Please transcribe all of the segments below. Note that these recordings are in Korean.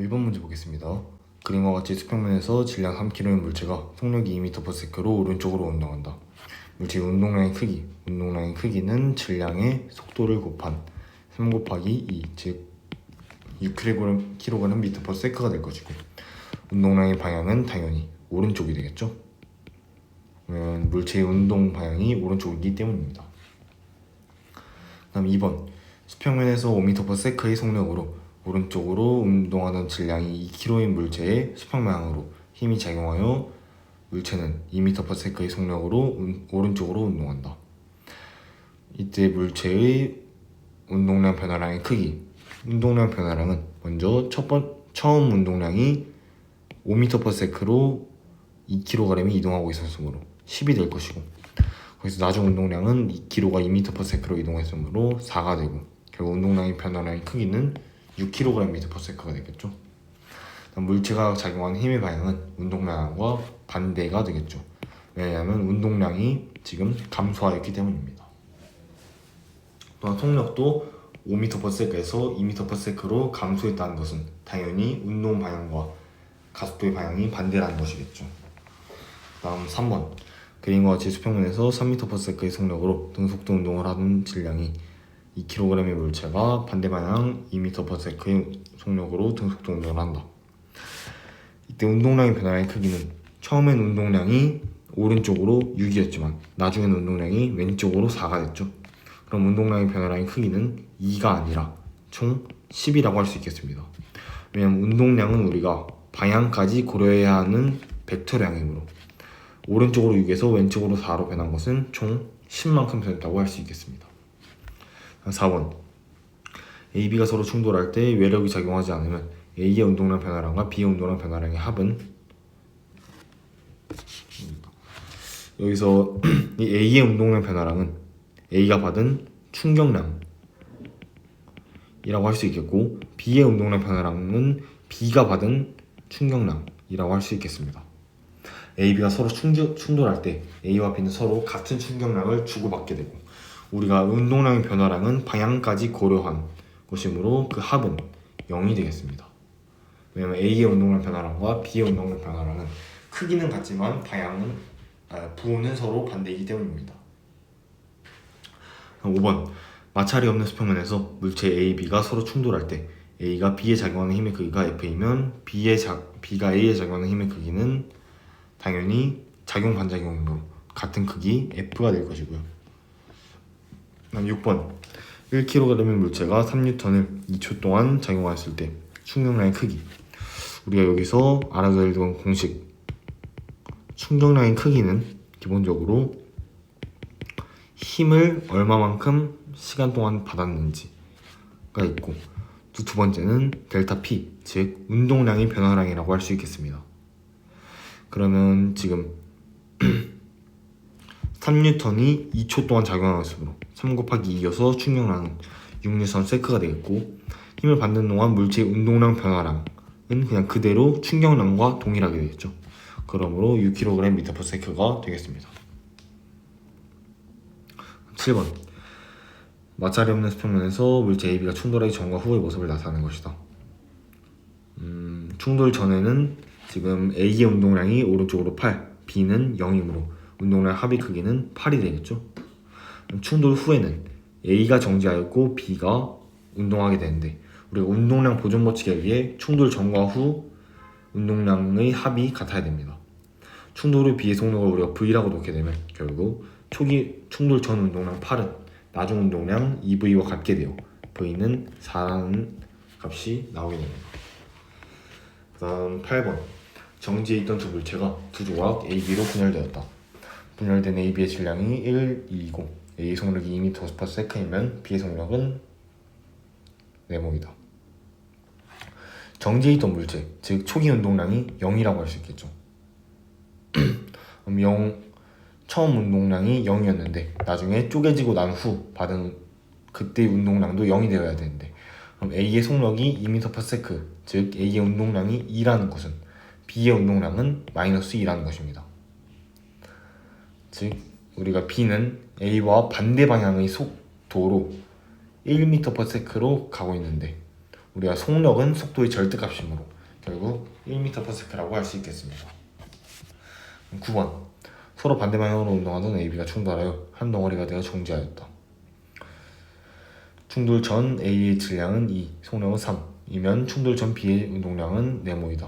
1번 문제 보겠습니다. 그림과 같이 수평면에서 질량 3kg의 물체가 속력이 2m/s로 오른쪽으로 운동한다. 물체의 운동량의 크기, 운동량의 크기는 질량의 속도를 곱한 3 곱하기 2, 즉 6kg/m가 될 것이고, 운동량의 방향은 당연히 오른쪽이 되겠죠. 그러면 물체의 운동 방향이 오른쪽이기 때문입니다. 다음 2번, 수평면에서 5m/s의 속력으로 오른쪽으로 운동하는 질량이 2kg인 물체의 수평방향으로 힘이 작용하여 물체는 2m/s의 속력으로 오른쪽으로 운동한다. 이때 물체의 운동량 변화량의 크기, 운동량 변화량은 먼저 처음 운동량이 5m/s로 2kg이 이동하고 있었으므로 10이 될 것이고, 거기서 나중 운동량은 2kg가 2m/s로 이동했으므로 4가 되고, 결국 운동량의 변화량의 크기는 6kg/m가 되겠죠. 물체가 작용하는 힘의 방향은 운동량과 반대가 되겠죠. 왜냐하면 운동량이 지금 감소하였기 때문입니다. 또한 속력도 5m/s에서 2m/s로 감소했다는 것은 당연히 운동 방향과 가속도의 방향이 반대라는 것이겠죠. 다음 3번, 그림과 같이 수평면에서 3m/s의 속력으로 등속도 운동을 하는 질량이 2kg의 물체가 반대 방향 2m/s의 속력으로 등속도 운동을 한다. 이때 운동량의 변화의 크기는 처음엔 운동량이 오른쪽으로 6이었지만 나중에는 운동량이 왼쪽으로 4가 됐죠. 그럼 운동량의 변화량의 크기는 2가 아니라 총 10이라고 할 수 있겠습니다. 왜냐하면 운동량은 우리가 방향까지 고려해야 하는 벡터량이므로 오른쪽으로 6에서 왼쪽으로 4로 변한 것은 총 10만큼 변했다고 할 수 있겠습니다. 4번, A, B가 서로 충돌할 때 외력이 작용하지 않으면 A의 운동량 변화량과 B의 운동량 변화량의 합은, 여기서 이 A의 운동량 변화량은 A가 받은 충격량이라고 할 수 있겠고, B의 운동량 변화량은 B가 받은 충격량이라고 할 수 있겠습니다. A, B가 서로 충돌할 때 A와 B는 서로 같은 충격량을 주고받게 되고, 우리가 운동량의 변화량은 방향까지 고려한 것이므로 그 합은 0이 되겠습니다. 왜냐하면 A의 운동량 변화량과 B의 운동량 변화량은 크기는 같지만 부호는 서로 반대이기 때문입니다. 5번, 마찰이 없는 수평면에서 물체 A, B가 서로 충돌할 때 A가 B에 작용하는 힘의 크기가 F이면 B가 A에 작용하는 힘의 크기는 당연히 작용 반작용으로 같은 크기 F가 될 것이고요. 6번, 1kg의 물체가 3N을 2초 동안 작용하였을 때 충격량의 크기, 우리가 여기서 알아둬야 될 공식, 충격량의 크기는 기본적으로 힘을 얼마만큼 시간 동안 받았는지가 있고, 두 번째는 델타 P, 즉 운동량의 변화량이라고 할 수 있겠습니다. 그러면 지금 3N이 2초 동안 작용하였으므로 3 곱하기 2여서 충격량은 6N세크가 되겠고, 힘을 받는 동안 물체의 운동량 변화량은 그냥 그대로 충격량과 동일하게 되겠죠. 그러므로 6kg/m가 되겠습니다. 7번, 마찰이 없는 수평면에서 물체 AB가 충돌하기 전과 후의 모습을 나타내는 것이다. 충돌 전에는 지금 A의 운동량이 오른쪽으로 8, B는 0이므로 운동량 합의 크기는 8이 되겠죠. 충돌 후에는 A가 정지하였고 B가 운동하게 되는데, 우리가 운동량 보존 법칙에 의해 충돌 전과 후 운동량의 합이 같아야 됩니다. 충돌 후 B의 속력을 우리가 V라고 놓게 되면 결국 초기 충돌 전 운동량 8은 나중 운동량 2V와 같게 되어 V는 4라는 값이 나오게 됩니다. 그 다음 8번, 정지해 있던 두 물체가 두 조각 AB로 분열되었다. 분열된 AB의 질량이 1, 2이고 A의 속력이 2m/s이면 B의 속력은 4모이다. 정지해 있던 물체, 즉 초기 운동량이 0이라고 할 수 있겠죠. 처음 운동량이 0이었는데 나중에 쪼개지고 난 후 받은 그때의 운동량도 0이 되어야 되는데, 그럼 A의 속력이 2m/s, 즉 A의 운동량이 2라는 것은 B의 운동량은 -2라는 것입니다. 즉 우리가 B는 A와 반대 방향의 속도로 1m/s로 가고 있는데, 우리가 속력은 속도의 절대값이므로 결국 1m/s라고 할 수 있겠습니다. 9번 서로 반대 방향으로 운동하던 AB가 충돌하여 한 덩어리가 되어 정지하였다. 충돌 전 A의 질량은 2, 속력은 3이면 충돌 전 B의 운동량은 네모이다.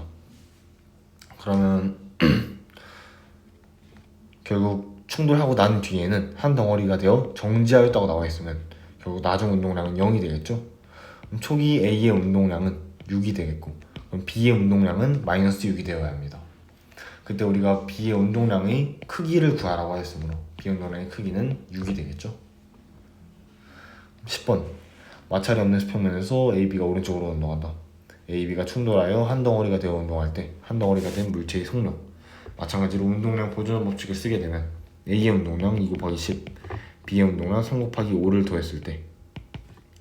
그러면 결국 충돌하고 난 뒤에는 한 덩어리가 되어 정지하였다고 나와 있으면 결국 나중 운동량은 0이 되겠죠. 그럼 초기 A의 운동량은 6이 되겠고 그럼 B의 운동량은 마이너스 6이 되어야 합니다. 그때 우리가 B의 운동량의 크기를 구하라고 했으므로 B의 운동량의 크기는 6이 되겠죠. 10번 마찰이 없는 수평면에서 AB가 오른쪽으로 운동한다. AB가 충돌하여 한 덩어리가 되어 운동할 때 한 덩어리가 된 물체의 속력 마찬가지로 운동량 보존 법칙을 쓰게 되면 A의 운동량 2 곱하기 10 B의 운동량 3 곱하기 5를 더했을 때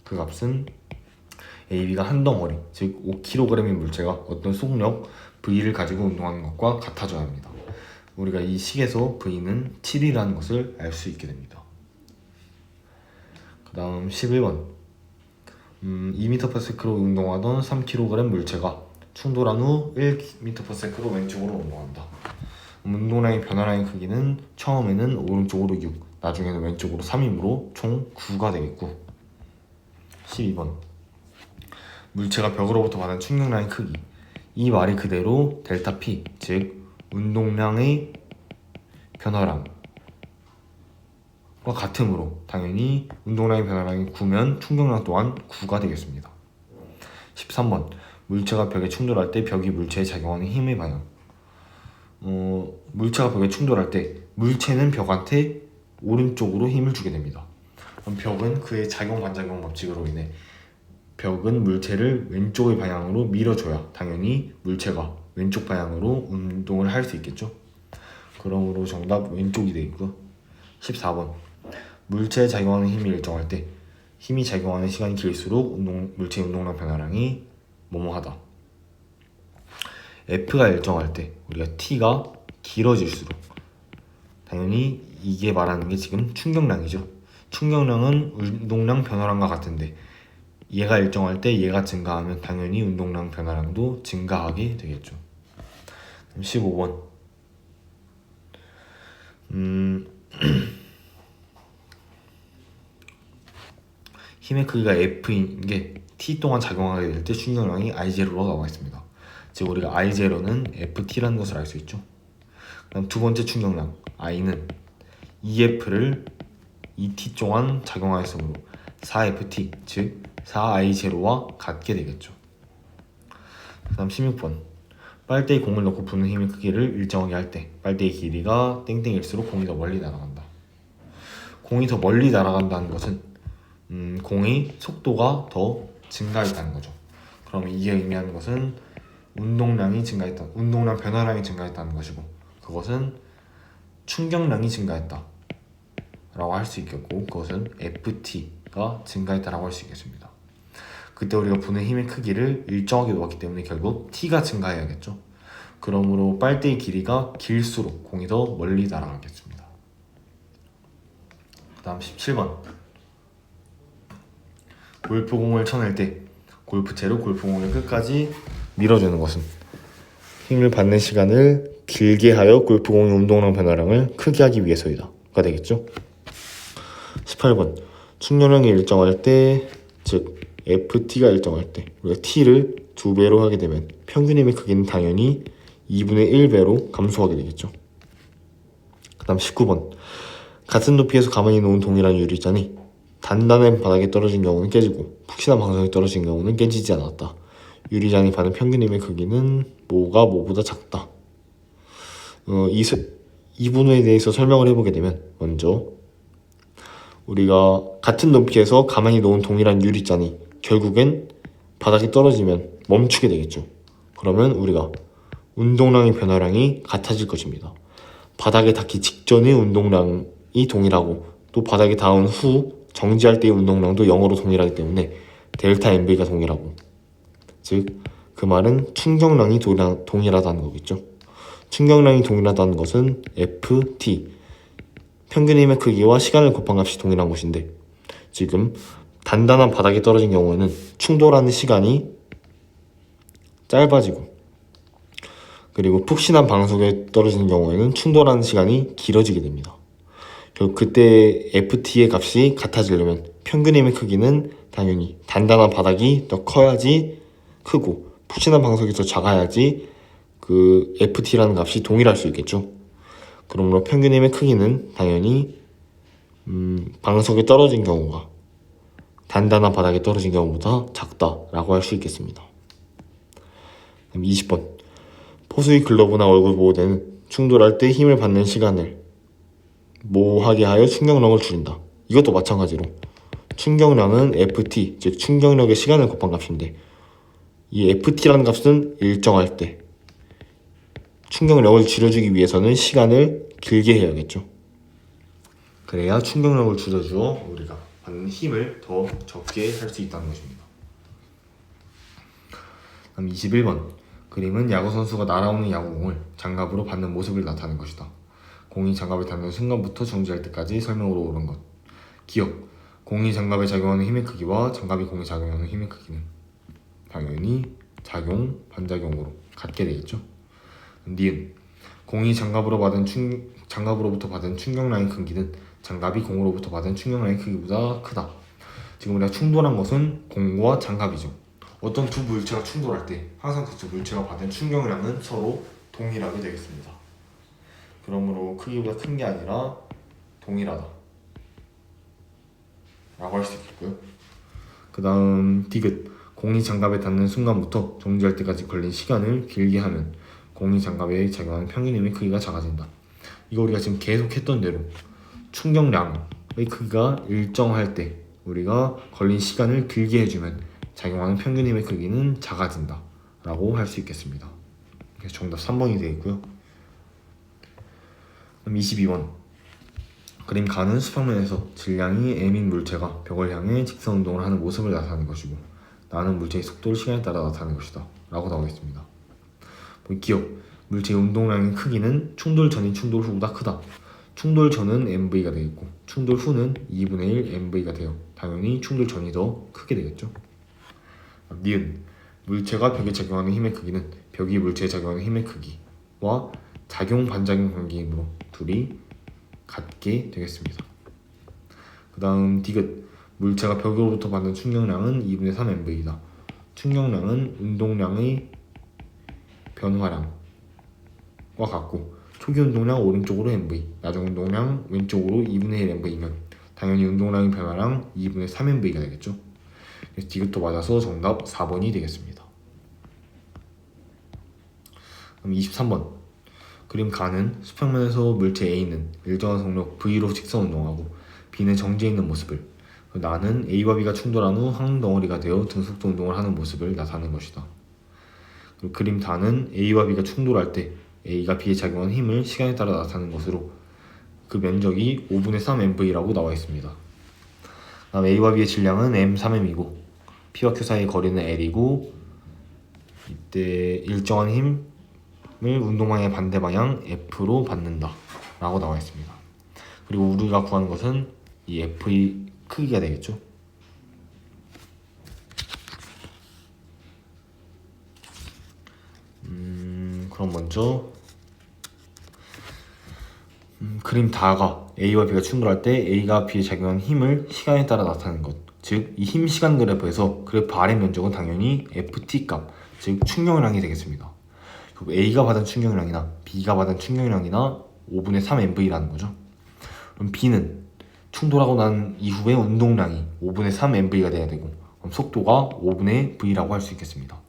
그 값은 AB가 한 덩어리 즉 5kg의 물체가 어떤 속력 V를 가지고 운동하는 것과 같아져야 합니다. 우리가 이 식에서 V는 7이라는 것을 알 수 있게 됩니다. 그 다음 11번 2m/s로 운동하던 3kg 물체가 충돌한 후 1m/s로 왼쪽으로 운동한다. 운동량의 변화량의 크기는 처음에는 오른쪽으로 6, 나중에는 왼쪽으로 3이므로 총 9가 되겠고 12번 물체가 벽으로부터 받은 충격량의 크기 이 말이 그대로 델타 P 즉 운동량의 변화량과 같으므로 당연히 운동량의 변화량이 9면 충격량 또한 9가 되겠습니다. 13번 물체가 벽에 충돌할 때 벽이 물체에 작용하는 힘의 방향 물체가 벽에 충돌할 때 물체는 벽한테 오른쪽으로 힘을 주게 됩니다. 그럼 벽은 그의 작용 반작용 법칙으로 인해 벽은 물체를 왼쪽의 방향으로 밀어줘야 당연히 물체가 왼쪽 방향으로 운동을 할 수 있겠죠. 그러므로 정답 왼쪽이 되겠고 14번 물체에 작용하는 힘이 일정할 때 힘이 작용하는 시간이 길수록 물체의 운동량 변화량이 뭐뭐하다. F가 일정할 때 우리가 T가 길어질수록 당연히 이게 말하는 게 지금 충격량이죠. 충격량은 운동량 변화량과 같은데 얘가 일정할 때 얘가 증가하면 당연히 운동량 변화량도 증가하게 되겠죠. 15번 힘의 크기가 F인 게 T 동안 작용하게 될 때 충격량이 I0로 나와 있습니다. 즉 우리가 I0는 FT라는 것을 알 수 있죠. 그다음 두 번째 충격량 I는 EF를 ET 동안 작용하였으므로 4FT 즉 4I0와 같게 되겠죠. 그 다음 16번 빨대에 공을 넣고 부는 힘의 크기를 일정하게 할 때 빨대의 길이가 땡땡일수록 공이 더 멀리 날아간다. 공이 더 멀리 날아간다는 것은 공의 속도가 더 증가했다는 거죠. 그럼 이게 의미하는 것은 운동량 변화량이 증가했다는 것이고 그것은 충격량이 증가했다 라고 할 수 있겠고 그것은 FT가 증가했다라고 할 수 있겠습니다. 그때 우리가 부는 힘의 크기를 일정하게 놓았기 때문에 결국 T가 증가해야겠죠. 그러므로 빨대의 길이가 길수록 공이 더 멀리 날아가겠습니다. 그 다음 17번 골프공을 쳐낼 때 골프채로 골프공을 끝까지 밀어주는 것은 힘을 받는 시간을 길게 하여 골프공의 운동량 변화량을 크게 하기 위해서이다.가 되겠죠. 18번 충격량이 일정할 때 즉 FT가 일정할 때 우리가 T를 2배로 하게 되면 평균 힘의 크기는 당연히 2분의 1배로 감소하게 되겠죠. 그 다음 19번 같은 높이에서 가만히 놓은 동일한 유리잔이 단단한 바닥에 떨어진 경우는 깨지고 푹신한 방석에 떨어진 경우는 깨지지 않았다. 유리잔이 받은 평균 힘의 크기는 뭐가 뭐보다 작다. 이 부분에 대해서 설명을 해보게 되면 먼저 우리가 같은 높이에서 가만히 놓은 동일한 유리잔이 결국엔 바닥에 떨어지면 멈추게 되겠죠. 그러면 우리가 운동량의 변화량이 같아질 것입니다. 바닥에 닿기 직전의 운동량이 동일하고 또 바닥에 닿은 후 정지할 때의 운동량도 0으로 동일하기 때문에 델타 MV가 동일하고 즉 그 말은 충격량이 동일하다는 거겠죠. 충격량이 동일하다는 것은 FT 평균 힘의 크기와 시간을 곱한 값이 동일한 것인데 지금 단단한 바닥에 떨어진 경우에는 충돌하는 시간이 짧아지고 그리고 푹신한 방석에 떨어지는 경우에는 충돌하는 시간이 길어지게 됩니다. 결국 그때 FT의 값이 같아지려면 평균 힘의 크기는 당연히 단단한 바닥이 더 커야지 크고 푹신한 방석이 더 작아야지 그 FT라는 값이 동일할 수 있겠죠. 그러므로 평균 힘의 크기는 당연히 방석에 떨어진 경우가 단단한 바닥에 떨어진 경우보다 작다라고 할 수 있겠습니다. 20번 포수의 글러브나 얼굴 보호대는 충돌할 때 힘을 받는 시간을 모호하게 하여 충격력을 줄인다. 이것도 마찬가지로 충격량은 FT, 즉 충격력의 시간을 곱한 값인데 이 FT라는 값은 일정할 때 충격력을 줄여주기 위해서는 시간을 길게 해야겠죠. 그래야 충격력을 줄여주어 우리가 받는 힘을 더 적게 할 수 있다는 것입니다. 다음 21번 그림은 야구 선수가 날아오는 야구공을 장갑으로 받는 모습을 나타낸 것이다. 공이 장갑에 닿는 순간부터 정지할 때까지 설명으로 옳은 것. 기억. 공이 장갑에 작용하는 힘의 크기와 장갑이 공에 작용하는 힘의 크기는 당연히 작용, 반작용으로 같게 되겠죠. 니은. 공이 장갑으로부터 받은 충격량의 크기는 장갑이 공으로부터 받은 충격량의 크기보다 크다. 지금 우리가 충돌한 것은 공과 장갑이죠. 어떤 두 물체가 충돌할 때 항상 그 두 물체가 받은 충격량은 서로 동일하게 되겠습니다. 그러므로 크기보다 큰 게 아니라 동일하다 라고 할 수 있겠고요. 그 다음 디귿. 공이 장갑에 닿는 순간부터 정지할 때까지 걸린 시간을 길게 하면 공이 장갑에 작용하는 평균 힘의 크기가 작아진다. 이거 우리가 지금 계속 했던 대로 충격량의 크기가 일정할 때 우리가 걸린 시간을 길게 해주면 작용하는 평균 힘의 크기는 작아진다 라고 할 수 있겠습니다. 그래서 정답 3번이 되겠고요. 그럼 22번 그림 가는 수평면에서 질량이 m인 물체가 벽을 향해 직선 운동을 하는 모습을 나타내는 것이고 나는 물체의 속도를 시간에 따라 나타내는 것이다 라고 나와 있습니다. 기억. 물체의 운동량의 크기는 충돌 전이 충돌 후보다 크다. 충돌 전은 mv가 되겠고 충돌 후는 2분의 1 mv가 되어 당연히 충돌 전이 더 크게 되겠죠. 니은. 물체가 벽에 작용하는 힘의 크기는 벽이 물체에 작용하는 힘의 크기와 작용 반작용 관계이므로 둘이 같게 되겠습니다. 그 다음 디귿. 물체가 벽으로부터 받는 충격량은 2분의 3 mv이다. 충격량은 운동량의 변화량과 같고 초기 운동량 오른쪽으로 mv, 나중 운동량 왼쪽으로 2분의 1 mv면 당연히 운동량의 변화량 2분의 3 mv가 되겠죠. 그래서 디귿도 맞아서 정답 4번이 되겠습니다. 그럼 23번 그림 가는 수평면에서 물체 A는 일정한 속력 V로 직선 운동하고 B는 정지해 있는 모습을, 나는 A와 B가 충돌한 후 한 덩어리가 되어 등속도 운동을 하는 모습을 나타내는 것이다. 그리고 그림 다는 A와 B가 충돌할 때 A가 B에 작용하는 힘을 시간에 따라 나타내는 것으로 그 면적이 5분의 3 mv라고 나와 있습니다. 다음 A와 B의 질량은 m3m이고 P와 Q 사이의 거리는 L이고 이때 일정한 힘을 운동방향의 반대 방향 F로 받는다 라고 나와 있습니다. 그리고 우리가 구하는 것은 이 F의 크기가 되겠죠. 그럼 먼저 그림 다가 A와 B가 충돌할 때 A가 B에 작용하는 힘을 시간에 따라 나타내는 것, 즉 이 힘 시간 그래프에서 그래프 아래 면적은 당연히 FT 값, 즉 충격량이 되겠습니다. A가 받은 충격량이나 B가 받은 충격량이나 5분의 3 mv라는 거죠. 그럼 B는 충돌하고 난 이후에 운동량이 5분의 3 mv가 돼야 되고 그럼 속도가 5분의 v라고 할 수 있겠습니다.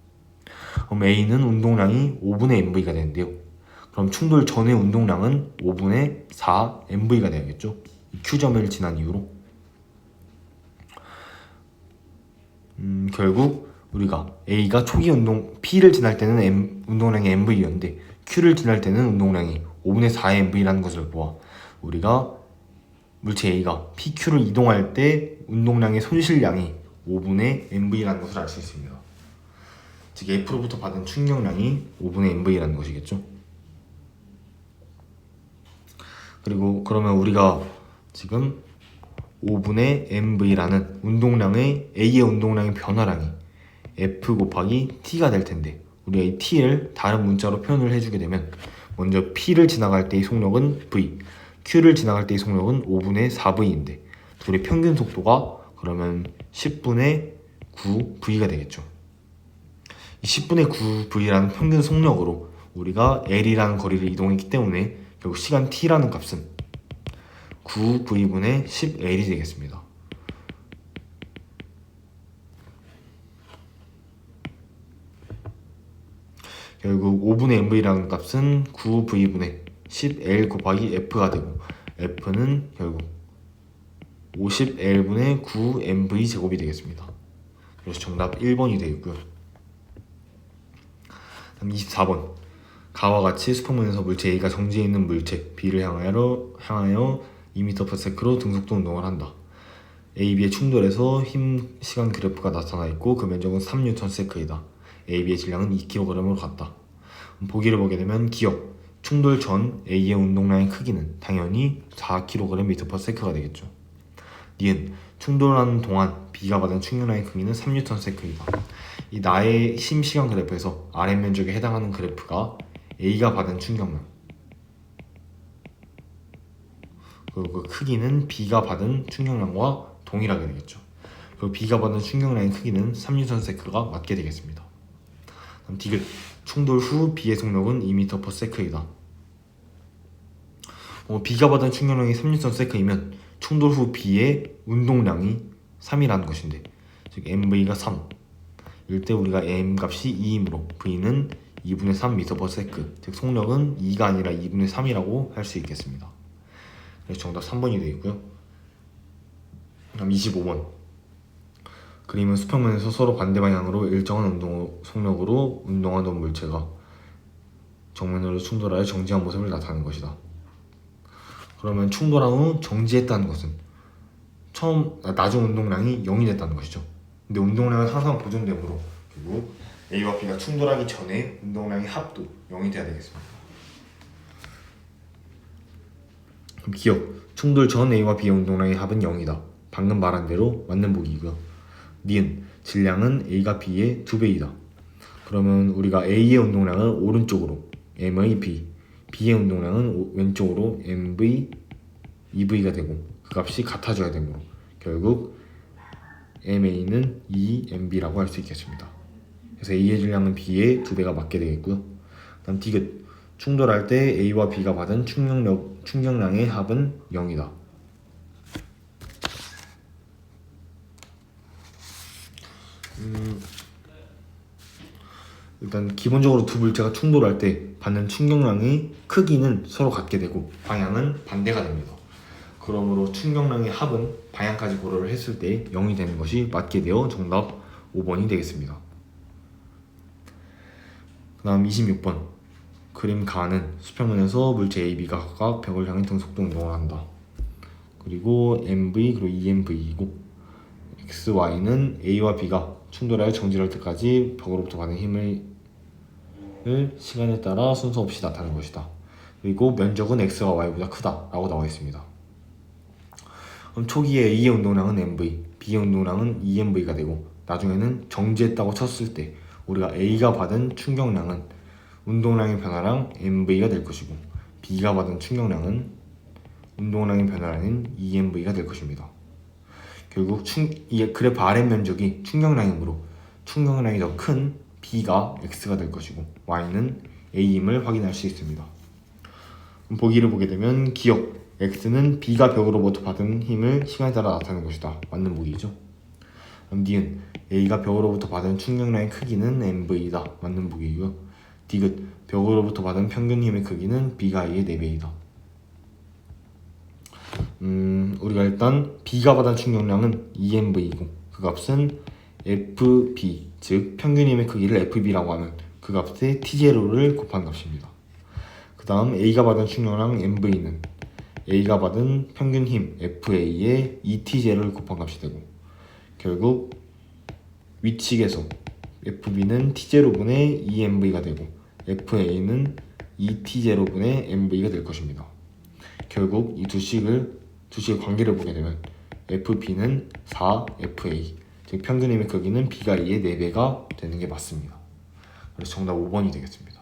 그럼 A는 운동량이 5분의 mv가 되는데요. 그럼 충돌 전의 운동량은 5분의 4 mv가 되겠죠. Q점을 지난 이후로 결국 우리가 A가 초기 운동 P를 지날 때는 운동량이 mv였는데 Q를 지날 때는 운동량이 5분의 4 mv라는 것을 보아 우리가 물체 A가 PQ를 이동할 때 운동량의 손실량이 5분의 mv라는 것을 알 수 있습니다. 즉 F로부터 받은 충격량이 5분의 mv라는 것이겠죠. 그리고 그러면 우리가 지금 5분의 mv라는 운동량의 A의 운동량의 변화량이 F 곱하기 T가 될 텐데 우리가 이 t를 다른 문자로 표현을 해주게 되면 먼저 p를 지나갈 때의 속력은 v, q를 지나갈 때의 속력은 5분의 4v인데 둘의 평균 속도가 그러면 10분의 9v가 되겠죠. 이 10분의 9v라는 평균 속력으로 우리가 l이라는 거리를 이동했기 때문에 결국 시간 t라는 값은 9v분의 10l이 되겠습니다. 결국 5분의 mv라는 값은 9v분의 10l 곱하기 f가 되고 f는 결국 50l분의 9mv 제곱이 되겠습니다. 그래서 정답 1번이 되겠고요. 다음 24번. 가와 같이 수평면에서 물체 A가 정지해 있는 물체 B를 향하여 2m/s로 등속도 운동을 한다. A, B의 충돌에서 힘 시간 그래프가 나타나 있고 그 면적은 3Nm/s이다. A, B의 질량은 2kg으로 같다. 보기를 보게 되면 기억, 충돌 전 A의 운동량의 크기는 당연히 4kg/s가 되겠죠. 니은, 충돌하는 동안 B가 받은 충격량의 크기는 3Nm/s이다. 이 나의 힘 시간 그래프에서 RM 면적에 해당하는 그래프가 A가 받은 충격량, 그리고 그 크기는 B가 받은 충격량과 동일하게 되겠죠. 그리고 B가 받은 충격량의 크기는 3Nm/s가 맞게 되겠습니다. 다음 디귿, 충돌 후 B의 속력은 2m/s이다. B가 받은 충격량이 3Nm/s이면 충돌 후 B의 운동량이 3이라는 것인데, 즉 MV가 3 일때 우리가 M 값이 2이므로 V는 2분의 3m/s, 즉 속력은 2가 아니라 2분의 3이라고 할 수 있겠습니다. 그래서 정답 3번이 되겠고요. 다음 25번. 그림은 수평면에서 서로 반대 방향으로 일정한 속력으로 운동하던 물체가 정면으로 충돌하여 정지한 모습을 나타내는 것이다. 그러면 충돌한 후 정지했다는 것은 나중 운동량이 0이 됐다는 것이죠. 근데 운동량은 항상 보존되므로 결국 A와 B가 충돌하기 전에 운동량의 합도 0이 돼야 되겠습니다. 그럼 기억, 충돌 전 A와 B의 운동량의 합은 0이다. 방금 말한 대로 맞는 보기이고요. 니은, 질량은 A가 B의 2배이다. 그러면 우리가 A의 운동량은 오른쪽으로 M의 B, B의 운동량은 왼쪽으로 MV, EV가 되고 그 값이 같아져야 되므로 결국 MA는 2MB라고 할 수 있겠습니다. 그래서 A의 질량은 B의 2배가 맞게 되겠고요. 다음 디귿, 충돌할 때 A와 B가 받은 충격량의 합은 0이다. 일단 기본적으로 두 물체가 충돌할 때 받는 충격량의 크기는 서로 같게 되고 방향은 반대가 됩니다. 그러므로 충격량의 합은 방향까지 고려를 했을 때 0이 되는 것이 맞게 되어 정답 5번이 되겠습니다. 그 다음 26번. 그림 가는 수평면에서 물체 A, B가 각각 벽을 향해 등속도 운동을 한다. 그리고 MV 그리고 EMV이고 X, Y는 A와 B가 충돌하여 정지할 때까지 벽으로부터 받는 힘을 시간에 따라 순서 없이 나타내는 것이다. 그리고 면적은 X가 Y보다 크다 라고 나와 있습니다. 그럼 초기에 A의 운동량은 MV, B의 운동량은 EMV가 되고 나중에는 정지했다고 쳤을 때 우리가 A가 받은 충격량은 운동량의 변화량 MV가 될 것이고 B가 받은 충격량은 운동량의 변화량인 EMV가 될 것입니다. 결국 이 그래프 RM 면적이 충격량이므로 충격량이 더 큰 B가 X가 될 것이고 Y는 A임을 확인할 수 있습니다. 보기를 보게 되면 기억, X는 B가 벽으로부터 받은 힘을 시간에 따라 나타내는 것이다. 맞는 보기죠. 니은, A가 벽으로부터 받은 충격량의 크기는 MV이다. 맞는 보기이고요. 디귿, 벽으로부터 받은 평균 힘의 크기는 B가 A의 4배이다. 우리가 일단 B가 받은 충격량은 EMV이고 그 값은 FB, 즉 평균 힘의 크기를 FB라고 하면 그 값에 T0를 곱한 값입니다. 그 다음 A가 받은 충격량 MV는 A가 받은 평균 힘 FA에 ET0를 곱한 값이 되고 결국 위측에서 FB는 T0분의 EMV가 되고 FA는 ET0분의 MV가 될 것입니다. 결국 이 두 식의 관계를 보게 되면 FB는 4FA, 즉 평균 힘의 크기는 B가 A의 4배가 되는 게 맞습니다. 그래서 정답 5번이 되겠습니다.